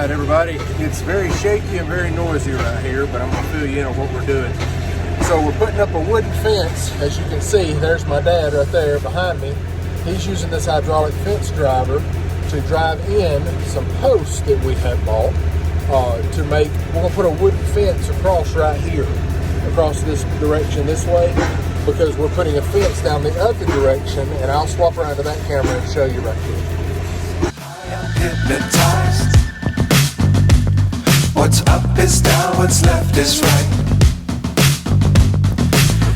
right, everybody. It's very shaky and very noisy right here, but I'm going to fill you in on what we're doing. So we're putting up a wooden fence. As you can see, there's my dad right there behind me. He's using this hydraulic fence driver to drive in some posts that we have bought to make, we're going to put a wooden fence across right here, across this direction this way, because we're putting a fence down the other direction, and I'll swap around to that camera and show you right here. Hypnotized. What's up is down, what's left is right.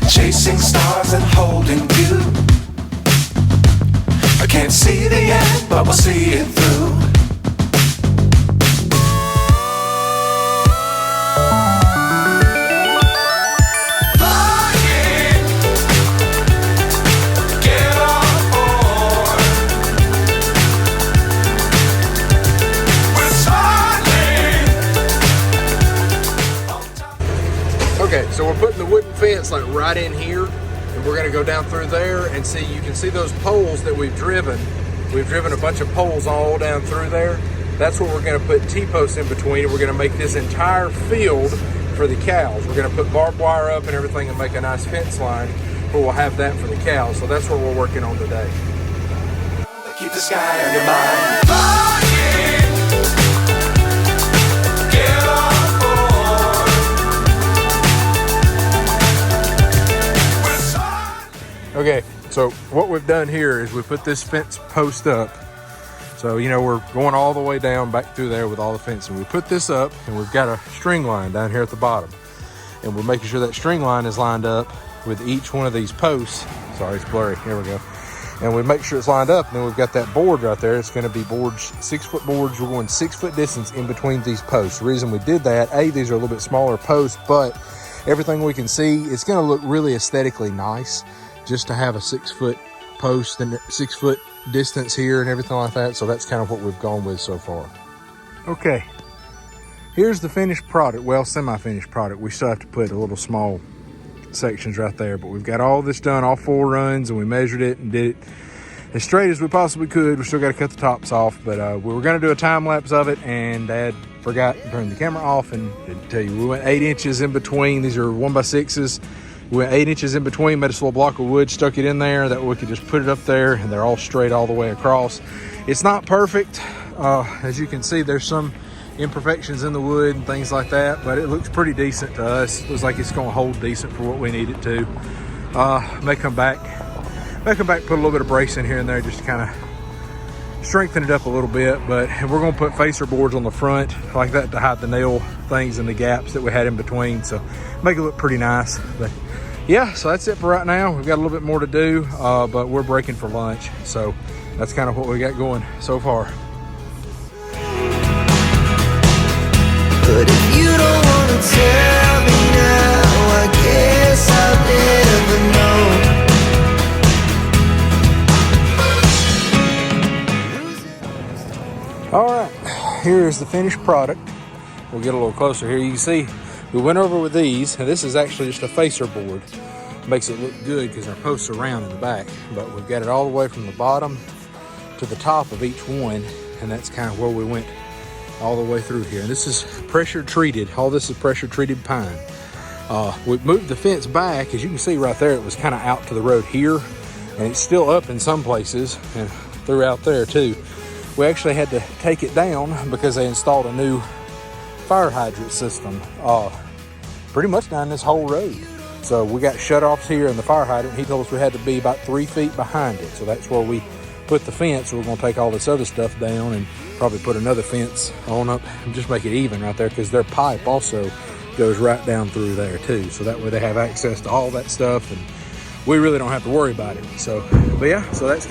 Chasing stars and holding you. I can't see the end, but we'll see it through. Okay, so we're putting the wooden fence like right in here, and we're gonna go down through there and see, you can see those poles that we've driven. We've driven a bunch of poles all down through there. That's what we're gonna put T-posts in between, and we're gonna make this entire field for the cows. We're gonna put barbed wire up and everything and make a nice fence line, but we'll have that for the cows. So that's what we're working on today. Keep the sky on your mind. Okay, so what we've done here is we put this fence post up. So, you know, we're going all the way down back through there with all the fencing. We put this up, and we've got a string line down here at the bottom. And we're making sure that string line is lined up with each one of these posts. Sorry, it's blurry. Here we go. And we make sure it's lined up, and then we've got that board right there. It's gonna be boards, 6-foot boards. We're going 6-foot distance in between these posts. The reason we did that, these are a little bit smaller posts, but everything we can see, it's gonna look really aesthetically nice just to have a 6-foot post and 6-foot distance here and everything like that. So that's kind of what we've gone with so far. Okay, here's the finished product. Well, semi-finished product. We still have to put a little small sections right there, but we've got all this done, all 4 runs, and we measured it and did it as straight as we possibly could. We still got to cut the tops off, but we were going to do a time lapse of it, and Dad forgot to turn the camera off and didn't tell you. We went 8 inches in between. These are 1x6s. We went 8 inches in between, made a little block of wood, stuck it in there. That way we could just put it up there, and they're all straight all the way across. It's not perfect. As you can see, there's some imperfections in the wood and things like that, but it looks pretty decent to us. It looks like it's going to hold decent for what we need it to. May come back, put a little bit of brace in here and there just to kind of strengthen it up a little bit. But we're going to put facer boards on the front like that to hide the nail things and the gaps that we had in between, so make it look pretty nice. But yeah, so that's it for right now. We've got a little bit more to do, but we're breaking for lunch, so that's kind of what we got going so far. But if you don't want to tell me now, I guess I'll never know. All right, here's the finished product. We'll get a little closer here. You can see we went over with these, and this is actually just a facer board. Makes it look good because our posts are round in the back, but we've got it all the way from the bottom to the top of each one, and that's kind of where we went all the way through here. And this is pressure treated. All this is pressure treated pine. We moved the fence back. As you can see right there, it was kind of out to the road here, and it's still up in some places and throughout there too. We actually had to take it down because they installed a new fire hydrant system pretty much down this whole road. So we got shut-offs here in the fire hydrant. He told us we had to be about 3 feet behind it. So that's where we put the fence. We're gonna take all this other stuff down and probably put another fence on up and just make it even right there, because their pipe also goes right down through there too. So that way they have access to all that stuff, and we really don't have to worry about it. So, but yeah, so that's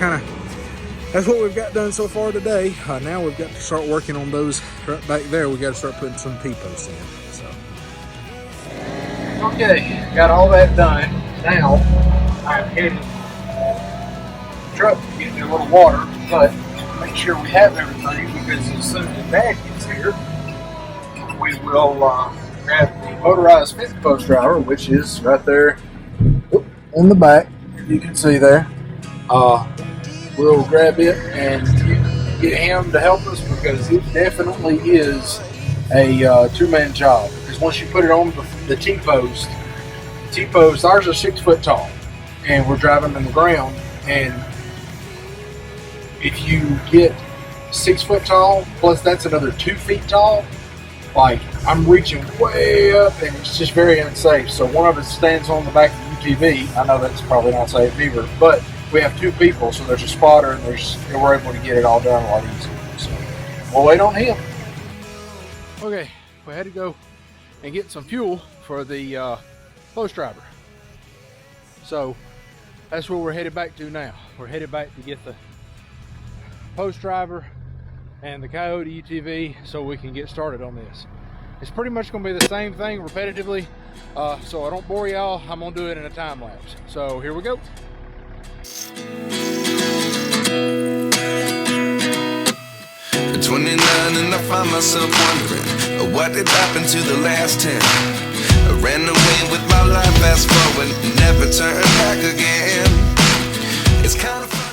what we've got done so far today. Now we've got to start working on those right back there. We got to start putting some T-posts in. So, okay, got all that done. Now I'm heading the truck to get me a little water, but make sure we have everything, because as soon as Dad gets here, we will grab the motorized fence post driver, which is right there in the back. You can see there. We'll grab it and get him to help us, because because it definitely is a two-man job. Because once you put it on the T-post, ours are 6 foot tall, and we're driving in the ground. And if you get 6 foot tall, plus that's another 2 feet tall, like I'm reaching way up, and it's just very unsafe. So one of us stands on the back of the UTV. I know that's probably not safe either, but we have 2 people, so there's a spotter, and we're able to get it all done a lot easier. So we'll wait on him. Okay, we had to go and get some fuel for the post driver. So that's where we're headed back to now. We're headed back to get the post driver and the Coyote UTV so we can get started on this. It's pretty much going to be the same thing repetitively, so I don't bore y'all. I'm going to do it in a time lapse. So here we go. At 29 and I find myself wondering what did happen to the last 10. I ran away with my life, fast forward, never turn back again. It's kind of funny.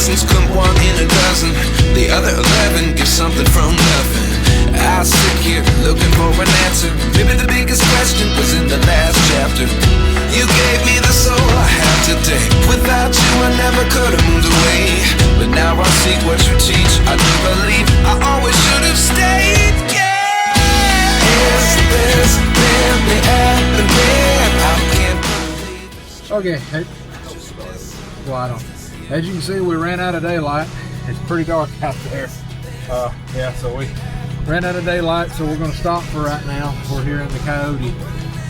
Lessons come 1 in a dozen. The other 11 give something from nothing. I sit here looking for an answer. Maybe the biggest question was in the last chapter. You gave me the soul I have today. Without you I never could have moved away. But now I see what you teach. I do believe I always should have stayed. Yeah. Is this really happening? I can't believe it. Okay, as you can see, we ran out of daylight. It's pretty dark out there. Yeah, so we ran out of daylight, so we're going to stop for right now. We're here in the Coyote,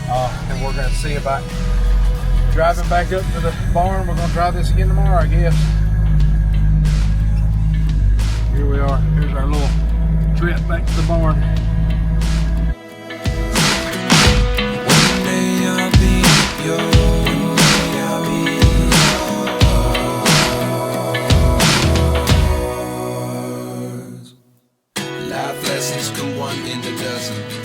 and we're going to see about driving back up to the barn. We're going to try this again tomorrow, I guess. Here we are. Here's our little trip back to the barn. One day I'll be yours. Life lessons come 1 in a dozen.